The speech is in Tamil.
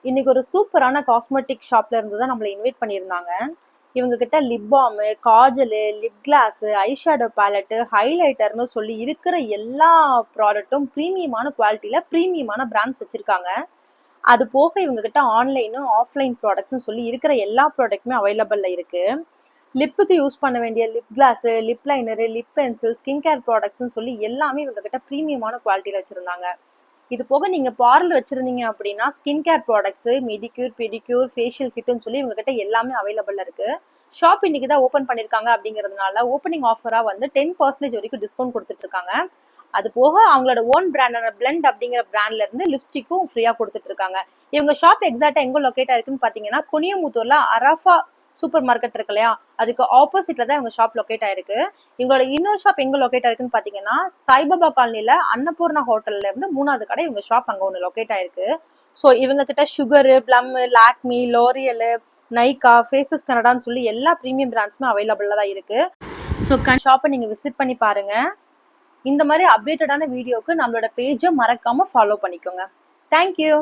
இன்னைக்கு ஒரு சூப்பரான காஸ்மெட்டிக் ஷாப்ல இருந்து தான் நம்மள இன்வைட் பண்ணியிருந்தாங்க. இவங்க கிட்ட lip balm, kajal, lip gloss, eyeshadow palette, ஹைலைட்டர்னு சொல்லி இருக்கிற எல்லா ப்ராடக்ட்டும் பிரீமியமான குவாலிட்டியில பிரீமியமான பிராண்ட்ஸ் வச்சிருக்காங்க. அது போக இவங்க கிட்ட ஆன்லைனும் ஆஃப்லைன் ப்ராடக்ட்ஸ்னு சொல்லி இருக்கிற எல்லா ப்ராடக்ட்டுமே அவைலபிள்ல இருக்கு. லிப்புக்கு யூஸ் பண்ண வேண்டிய lip gloss, lip liner, lip pencil, skin care ப்ராடக்ட்ஸ்னு சொல்லி எல்லாமே இவங்க கிட்ட பிரீமியமான குவாலிட்டியில வச்சிருந்தாங்க. இது போக நீங்க பார்லர் வச்சிருந்தீங்க அப்படின்னா skin care products, manicure, pedicure, facial கிட்னு சொல்லி இவங்க கிட்ட எல்லாமே அவைலபிள்ல இருக்கு. ஷாப் இன்னைக்கு தான் ஓப்பன் பண்ணிருக்காங்க அப்படிங்கிறதுனால ஓப்பனிங் ஆஃபரா வந்து 10% வரைக்கும் டிஸ்கவுண்ட் கொடுத்துட்டு இருக்காங்க. அது போக அவங்களோட ஓன் பிராண்டான பிளெண்ட் அப்படிங்கிற பிராண்ட்ல இருந்து லிப்ஸ்டிக்கும் ஃப்ரீயா கொடுத்துட்டு இருக்காங்க. இவங்க ஷாப் எக்ஸாக்டா எங்க லொகேட் ஆயிருக்குன்னு பாத்தீங்கன்னா குனியமுத்தூர்ல அரஃபா சூப்பர் மார்க்கெட் இருக்கு இல்லையா, அதுக்கு ஆப்போசிட்ல தான் இவங்க ஷாப் லொகேட் ஆயிருக்கு. இவங்களோட இன்னொரு ஷாப் எங்க லொகேட் ஆயிருக்குன்னு பாத்தீங்கன்னா சாய்பாபா காலனில அன்னபூர்ணா ஹோட்டல்ல இருந்து 3வது கடை இவங்க ஷாப் அங்க ஒண்ணு லொகேட் ஆயிருக்கு. ஸோ இவங்க கிட்ட Sugar, Plum, Lakme, L'Oreal, Nykaa, Faces கனடான்னு சொல்லி எல்லா ப்ரீமியம் பிராண்ட்ஸுமே அவைலபிளா தான் இருக்கு. ஸோ ஷாப்பை நீங்க விசிட் பண்ணி பாருங்க. இந்த மாதிரி அப்டேட்டடான வீடியோக்கு நம்மளோட பேஜை மறக்காம ஃபாலோ பண்ணிக்கோங்க. தேங்க்யூ.